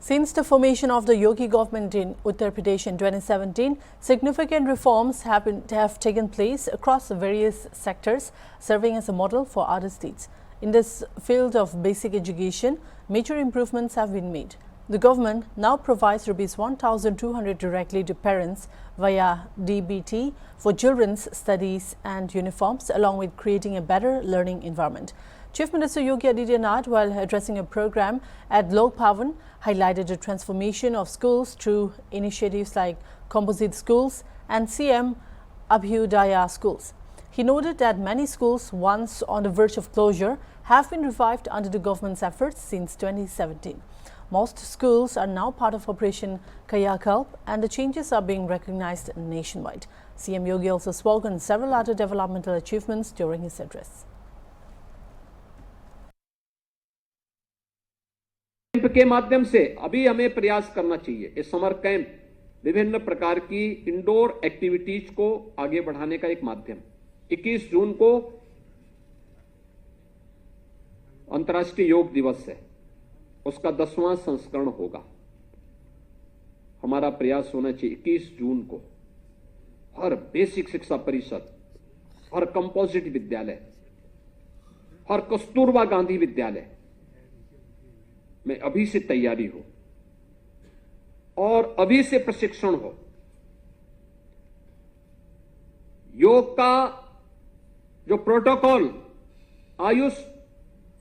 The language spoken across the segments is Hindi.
Since the formation of the Yogi government in Uttar Pradesh in 2017, significant reforms have taken place across various sectors, serving as a model for other states. In this field of basic education, major improvements have been made. The government now provides Rs 1,200 directly to parents via DBT for children's studies and uniforms, along with creating a better learning environment. Chief Minister Yogi Adityanath, while addressing a program at Lok Bhavan, highlighted the transformation of schools through initiatives like composite schools and CM Abhyudaya schools. He noted that many schools, once on the verge of closure, have been revived under the government's efforts since 2017. Most schools are now part of Operation Kayakalp, and the changes are being recognized nationwide. CM Yogi also spoke on several other developmental achievements during his address. Camp के माध्यम से अभी हमें प्रयास करना चाहिए। इस समर कैंप विभिन्न प्रकार की इंडोर एक्टिविटीज को आगे बढ़ाने का एक माध्यम। 21 जून को अंतर्राष्ट्रीय योग दिवस है, उसका 10वां संस्करण होगा। हमारा प्रयास होना चाहिए 21 जून को हर बेसिक शिक्षा परिषद, हर कंपोजिट विद्यालय, हर कस्तूरबा गांधी विद्यालय में अभी से तैयारी हो और अभी से प्रशिक्षण हो। योग का जो प्रोटोकॉल आयुष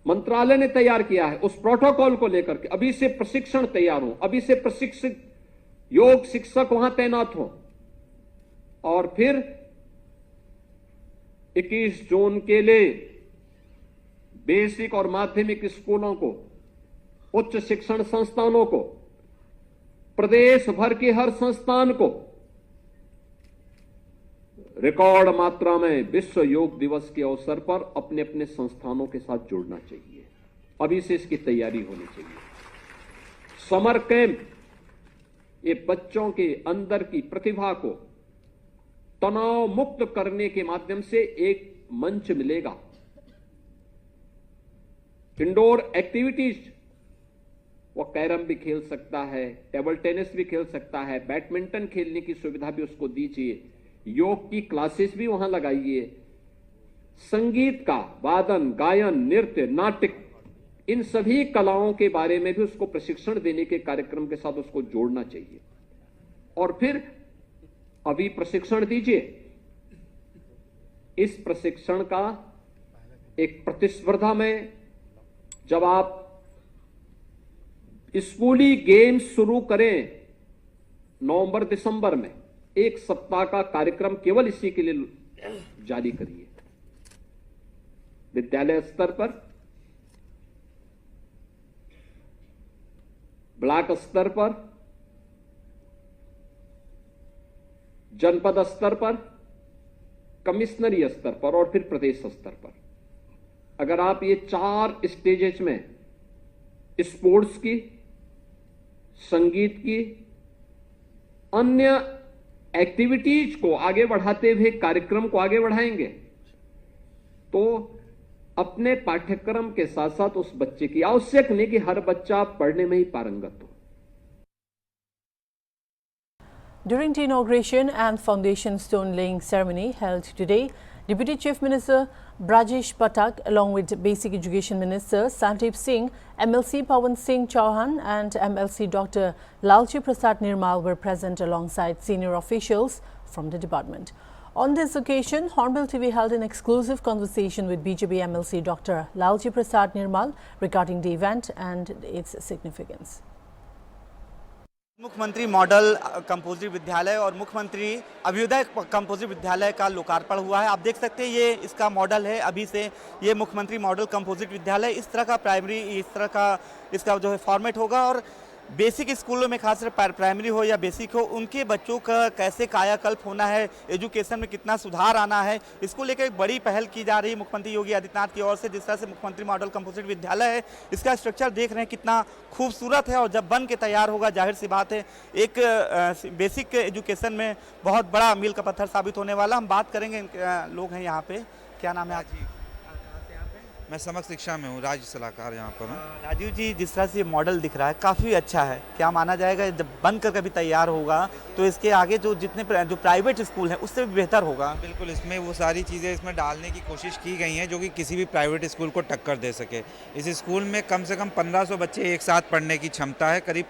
मंत्रालय ने तैयार किया है, उस प्रोटोकॉल को लेकर के अभी से प्रशिक्षण तैयार हो, अभी से प्रशिक्षित योग शिक्षक वहां तैनात हो और फिर 21 जून के लिए बेसिक और माध्यमिक स्कूलों को, उच्च शिक्षण संस्थानों को, प्रदेश भर के हर संस्थान को रिकॉर्ड मात्रा में विश्व योग दिवस के अवसर पर अपने अपने संस्थानों के साथ जोड़ना चाहिए। अभी से इसकी तैयारी होनी चाहिए। समर कैंप ये बच्चों के अंदर की प्रतिभा को तनाव मुक्त करने के माध्यम से एक मंच मिलेगा। इंडोर एक्टिविटीज, वो कैरम भी खेल सकता है, टेबल टेनिस भी खेल सकता है, बैडमिंटन खेलने की सुविधा भी उसको दीजिए, योग की क्लासेस भी वहां लगाइए, संगीत का वादन, गायन, नृत्य, नाटक, इन सभी कलाओं के बारे में भी उसको प्रशिक्षण देने के कार्यक्रम के साथ उसको जोड़ना चाहिए। और फिर अभी प्रशिक्षण दीजिए। इस प्रशिक्षण का एक प्रतिस्पर्धा में जब आप स्कूली गेम्स शुरू करें नवंबर दिसंबर में, एक सप्ताह का कार्यक्रम केवल इसी के लिए जारी करिए। विद्यालय स्तर पर, ब्लॉक स्तर पर, जनपद स्तर पर, कमिश्नरी स्तर पर और फिर प्रदेश स्तर पर। अगर आप ये 4 स्टेजेस में स्पोर्ट्स की, संगीत की, अन्य एक्टिविटीज को आगे बढ़ाते हुए कार्यक्रम को आगे बढ़ाएंगे तो अपने पाठ्यक्रम के साथ साथ उस बच्चे की, आवश्यक नहीं कि हर बच्चा पढ़ने में ही पारंगत हो। During the inauguration and foundation stone laying ceremony held today, Deputy Chief Minister Brajesh Pathak, along with Basic Education Minister Sandeep Singh, MLC Pawan Singh Chauhan and MLC Dr. Lalji Prasad Nirmal were present alongside senior officials from the department. On this occasion, Hornbill TV held an exclusive conversation with BJP MLC Dr. Lalji Prasad Nirmal regarding the event and its significance. मुख्यमंत्री मॉडल कंपोजिट विद्यालय और मुख्यमंत्री अभ्युदय कंपोजिट विद्यालय का लोकार्पण हुआ है। आप देख सकते हैं ये इसका मॉडल है। अभी से ये मुख्यमंत्री मॉडल कंपोजिट विद्यालय इस तरह का प्राइमरी, इस तरह का इसका जो है फॉर्मेट होगा और बेसिक स्कूलों में खासकर प्राइमरी हो या बेसिक हो, उनके बच्चों का कैसे कायाकल्प होना है, एजुकेशन में कितना सुधार आना है, इसको लेकर एक बड़ी पहल की जा रही है मुख्यमंत्री योगी आदित्यनाथ की ओर से। जिस तरह से मुख्यमंत्री मॉडल कंपोजिट विद्यालय है, इसका स्ट्रक्चर देख रहे हैं कितना खूबसूरत है और जब बन के तैयार होगा जाहिर सी बात है एक बेसिक एजुकेशन में बहुत बड़ा मील का पत्थर साबित होने वाला। हम बात करेंगे, लोग हैं यहाँ पे। क्या नाम है आप? मैं समग्र शिक्षा में हूँ, राज्य सलाहकार यहाँ पर हूँ। राजीव जी, जिस तरह से ये मॉडल दिख रहा है काफ़ी अच्छा है, क्या माना जाएगा जब बनकर कभी तैयार होगा तो इसके आगे जो जो प्राइवेट स्कूल हैं उससे भी बेहतर होगा? बिल्कुल, इसमें वो सारी चीज़ें इसमें डालने की कोशिश की गई हैं जो कि किसी भी प्राइवेट स्कूल को टक्कर दे सके। इस स्कूल में कम से कम 1500 बच्चे एक साथ पढ़ने की क्षमता है, करीब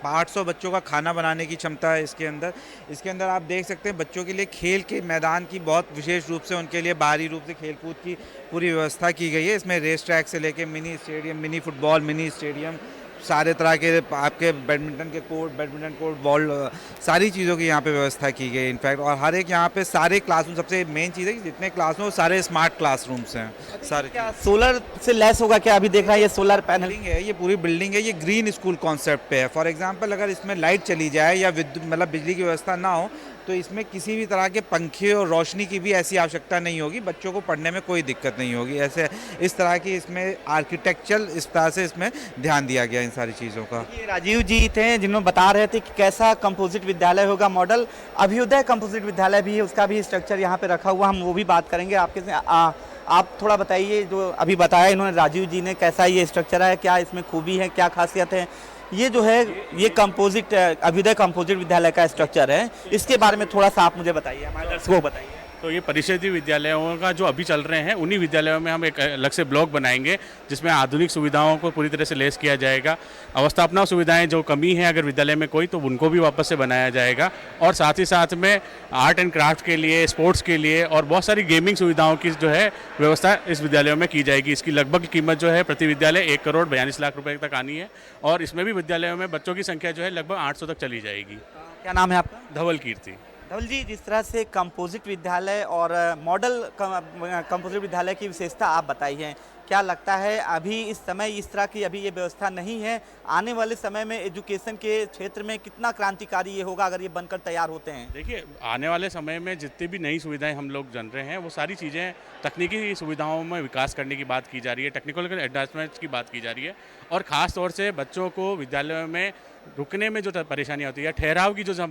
800 बच्चों का खाना बनाने की क्षमता है इसके अंदर। इसके अंदर आप देख सकते हैं बच्चों के लिए खेल के मैदान की बहुत विशेष रूप से उनके लिए बाहरी रूप से खेलकूद की पूरी व्यवस्था की गई है। इसमें रेस ट्रैक से लेके mini stadium, mini football, mini stadium, सारे तरह के आपके बैडमिंटन कोर्ट, बॉल, सारी चीज़ों की यहाँ पे व्यवस्था की गई है इनफैक्ट। और हर एक यहाँ पे सारे क्लासरूम, सबसे मेन चीज़ है कि जितने क्लासरूम सारे स्मार्ट क्लासरूम्स हैं सारे। क्या सोलर से लैस होगा? क्या अभी देख रहा है ये सोलर पैनल बिल्डिंग है, ये पूरी बिल्डिंग है, ये ग्रीन स्कूल कॉन्सेप्ट पे है। फॉर एग्जांपल अगर इसमें लाइट चली जाए या विद्युत मतलब बिजली की व्यवस्था ना हो तो इसमें किसी भी तरह के पंखे और रोशनी की भी ऐसी आवश्यकता नहीं होगी, बच्चों को पढ़ने में कोई दिक्कत नहीं होगी। ऐसे इस तरह की इसमें आर्किटेक्चरल इस तरह से इसमें ध्यान दिया गया इन सारी चीज़ों का। ये राजीव जी थे जिन्होंने बता रहे थे कि कैसा कंपोजिट विद्यालय होगा मॉडल। अभ्युदय कंपोजिट विद्यालय भी है, उसका भी स्ट्रक्चर यहाँ पे रखा हुआ, हम वो भी बात करेंगे आपके से। आप थोड़ा बताइए, जो अभी बताया इन्होंने राजीव जी ने, कैसा ये स्ट्रक्चर है, क्या इसमें खूबी है, क्या खासियत है? ये जो है ये कंपोजिट अभ्युदय कंपोजिट विद्यालय का स्ट्रक्चर है, इसके बारे में थोड़ा सा आप मुझे बताइए, हमारे दर्शकों को बताइए। तो ये परिषदीय विद्यालयों का जो अभी चल रहे हैं, उन्हीं विद्यालयों में हम एक अलग से ब्लॉक बनाएंगे जिसमें आधुनिक सुविधाओं को पूरी तरह से लेस किया जाएगा। अवस्थापना सुविधाएं जो कमी है अगर विद्यालय में कोई, तो उनको भी वापस से बनाया जाएगा। और साथ ही साथ में आर्ट एंड क्राफ्ट के लिए, स्पोर्ट्स के लिए और बहुत सारी गेमिंग सुविधाओं की जो है व्यवस्था इस विद्यालयों में की जाएगी। इसकी लगभग कीमत जो है प्रति विद्यालय 1,42,00,000 रुपये तक आनी है। और इसमें भी विद्यालयों में बच्चों की संख्या जो है लगभग 800 तक चली जाएगी। क्या नाम है आपका? धवल कीर्ति। धवल जी, जिस तरह से कंपोजिट विद्यालय और मॉडल कंपोजिट विद्यालय की विशेषता आप बताई है, क्या लगता है अभी इस समय इस तरह की अभी ये व्यवस्था नहीं है, आने वाले समय में एजुकेशन के क्षेत्र में कितना क्रांतिकारी ये होगा अगर ये बनकर तैयार होते हैं? देखिए, आने वाले समय में जितनी भी नई सुविधाएं हम लोग जान रहे हैं वो सारी चीज़ें तकनीकी सुविधाओं में विकास करने की बात की जा रही है, टेक्निकल एडवांसमेंट्स की बात की जा रही है। और ख़ास तौर से बच्चों को विद्यालयों में रुकने में जो परेशानियाँ होती है, ठहराव की जो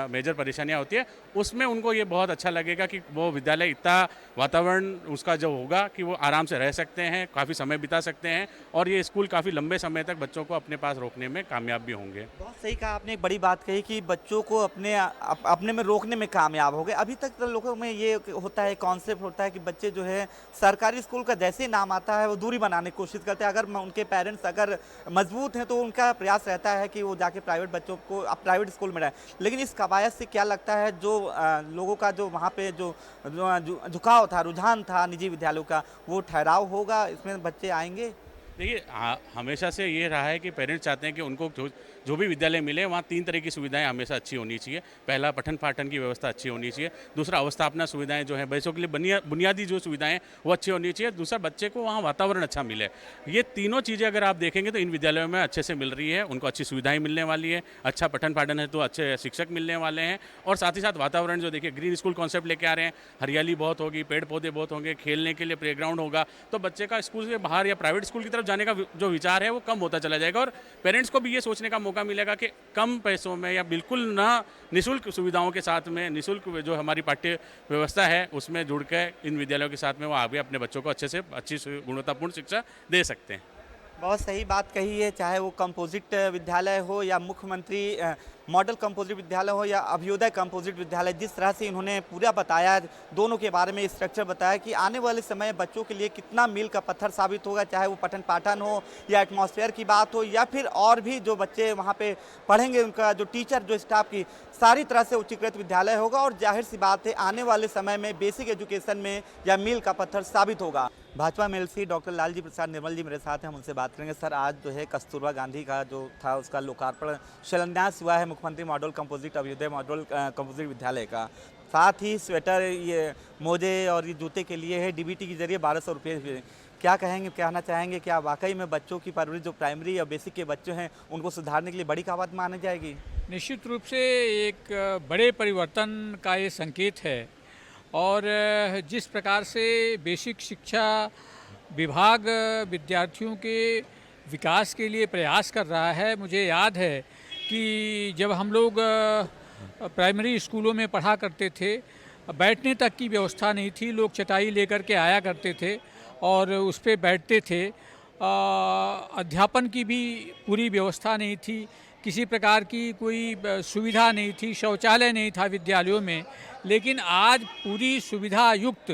मेजर परेशानियाँ होती है, उसमें उनको ये बहुत अच्छा लगेगा कि वो विद्यालय इतना वातावरण उसका जो होगा कि वो आराम से रह सकते हैं, काफ़ी समय बिता सकते हैं और ये स्कूल काफ़ी लंबे समय तक बच्चों को अपने पास रोकने में कामयाब भी होंगे। बहुत सही कहा आपने, एक बड़ी बात कही कि बच्चों को अपने में रोकने में कामयाब हो गए। अभी तक तो लोगों में ये होता है, कॉन्सेप्ट होता है कि बच्चे जो है सरकारी स्कूल का जैसे ही नाम आता है वो दूरी बनाने की कोशिश करते हैं। अगर उनके पेरेंट्स अगर मजबूत हैं तो उनका प्रयास रहता है कि वो जाके प्राइवेट बच्चों को अब प्राइवेट स्कूल में रहे। लेकिन इस कवायद से क्या लगता है, जो लोगों का जो वहाँ पे जो झुकाव था, रुझान था निजी विद्यालयों का, वो ठहराव होगा, इसमें बच्चे आएंगे? देखिए, हमेशा से ये रहा है कि पेरेंट्स चाहते हैं कि उनको जो भी विद्यालय मिले वहाँ 3 तरह की सुविधाएं हमेशा अच्छी होनी चाहिए। पहला, पठन पाठन की व्यवस्था अच्छी होनी चाहिए। दूसरा, अवस्थापना सुविधाएं जो हैं बच्चों के लिए बुनियादी जो सुविधाएं वो अच्छी होनी चाहिए। दूसरा, बच्चे को वहाँ वातावरण अच्छा मिले। ये तीनों चीज़ें अगर आप देखेंगे तो इन विद्यालयों में अच्छे से मिल रही है। उनको अच्छी सुविधाएँ मिलने वाली है, अच्छा पठन पाठन है तो अच्छे शिक्षक मिलने वाले हैं। और साथ ही साथ वातावरण जो देखिए ग्रीन स्कूल कॉन्सेप्ट लेके आ रहे हैं, हरियाली बहुत होगी, पेड़ पौधे बहुत होंगे, खेलने के लिए प्लेग्राउंड होगा, तो बच्चे का स्कूल से बाहर या प्राइवेट स्कूल की तरफ जाने का जो विचार है वो कम होता चला जाएगा। और पेरेंट्स को भी ये सोचने का मौका मिलेगा कि कम पैसों में या बिल्कुल ना निःशुल्क सुविधाओं के साथ में, निःशुल्क जो हमारी पाठ्य व्यवस्था है उसमें जुड़ के इन विद्यालयों के साथ में वो आगे अपने बच्चों को अच्छे से अच्छी गुणवत्तापूर्ण शिक्षा दे सकते हैं। बहुत सही बात कही है, चाहे वो कंपोजिट विद्यालय हो या मुख्यमंत्री मॉडल कंपोजिट विद्यालय हो या अभ्युदय कंपोजिट विद्यालय, जिस तरह से इन्होंने पूरा बताया, दोनों के बारे में स्ट्रक्चर बताया कि आने वाले समय बच्चों के लिए कितना मील का पत्थर साबित होगा, चाहे वो पठन पाठन हो या एटमॉस्फेयर की बात हो या फिर और भी जो बच्चे वहाँ पे पढ़ेंगे, उनका जो टीचर, जो स्टाफ की सारी तरह से उच्चीकृत विद्यालय होगा। और जाहिर सी बात है आने वाले समय में बेसिक एजुकेशन में या मील का पत्थर साबित होगा। भाजपा MLC डॉक्टर लालजी प्रसाद निर्मल जी मेरे साथ हैं, हम उनसे बात करेंगे। सर, आज जो है कस्तूरबा गांधी का जो था उसका लोकार्पण शिलान्यास हुआ है मुख्यमंत्री मॉडल कंपोजिट अभ्युदय मॉडल कंपोजिट विद्यालय का। साथ ही स्वेटर, ये मोजे और ये जूते के लिए है DBT के जरिए 1200 रुपये। क्या कहना चाहेंगे, क्या वाकई में बच्चों की परवरिश जो प्राइमरी या बेसिक के बच्चे हैं उनको सुधारने के लिए बड़ी कावत मानी जाएगी? निश्चित रूप से एक बड़े परिवर्तन का ये संकेत है। और जिस प्रकार से बेसिक शिक्षा विभाग विद्यार्थियों के विकास के लिए प्रयास कर रहा है, मुझे याद है कि जब हम लोग प्राइमरी स्कूलों में पढ़ा करते थे, बैठने तक की व्यवस्था नहीं थी, लोग चटाई लेकर के आया करते थे और उस पे बैठते थे। अध्यापन की भी पूरी व्यवस्था नहीं थी, किसी प्रकार की कोई सुविधा नहीं थी, शौचालय नहीं था विद्यालयों में। लेकिन आज पूरी सुविधा युक्त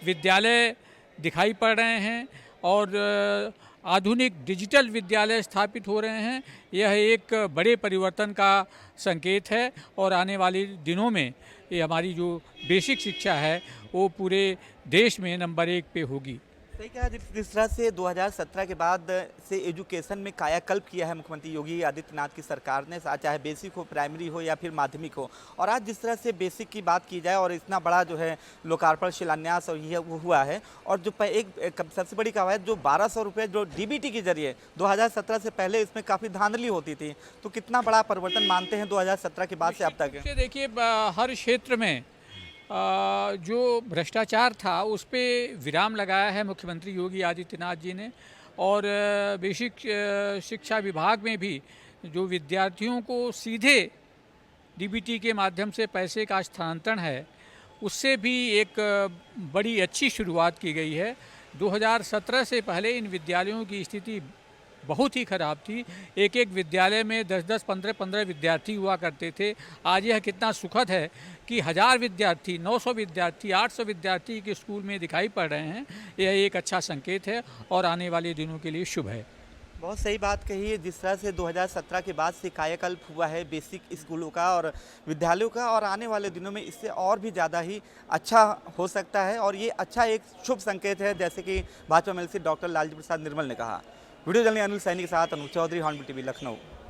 विद्यालय दिखाई पड़ रहे हैं और आधुनिक डिजिटल विद्यालय स्थापित हो रहे हैं। यह एक बड़े परिवर्तन का संकेत है और आने वाले दिनों में ये हमारी जो बेसिक शिक्षा है वो पूरे देश में नंबर 1 पे होगी। सही कहा, जिस तरह से 2017 के बाद से एजुकेशन में कायाकल्प किया है मुख्यमंत्री योगी आदित्यनाथ की सरकार ने, चाहे बेसिक हो, प्राइमरी हो या फिर माध्यमिक हो, और आज जिस तरह से बेसिक की बात की जाए और इतना बड़ा जो है लोकार्पण शिलान्यास और ये हुआ है, और जो एक सबसे बड़ी कवायद जो 1200 रुपये जो डीबीटी के जरिए 2017 से पहले इसमें काफ़ी धांधली होती थी, तो कितना बड़ा परिवर्तन मानते हैं 2017 के बाद से अब तक? देखिए, हर क्षेत्र में जो भ्रष्टाचार था उस पे विराम लगाया है मुख्यमंत्री योगी आदित्यनाथ जी ने। और बेसिक शिक्षा विभाग में भी जो विद्यार्थियों को सीधे डीबीटी के माध्यम से पैसे का स्थानांतरण है, उससे भी एक बड़ी अच्छी शुरुआत की गई है। 2017 से पहले इन विद्यालयों की स्थिति बहुत ही ख़राब थी। एक एक विद्यालय में 10-10, 15-15 विद्यार्थी हुआ करते थे। आज यह कितना सुखद है कि 1000 विद्यार्थी, 900 विद्यार्थी, 800 विद्यार्थी के स्कूल में दिखाई पड़ रहे हैं। यह एक अच्छा संकेत है और आने वाले दिनों के लिए शुभ है। बहुत सही बात कही है, जिस तरह से 2017 के बाद से कायाकल्प हुआ है बेसिक स्कूलों का और विद्यालयों का, और आने वाले दिनों में इससे और भी ज़्यादा ही अच्छा हो सकता है, और ये अच्छा एक शुभ संकेत है, जैसे कि भाजपा एमएलसी डॉक्टर लालजी प्रसाद निर्मल ने कहा। वीडियो जर्नलिस्ट अनिल सैनी के साथ अनूप चौधरी, हॉर्नबिल टीवी, लखनऊ।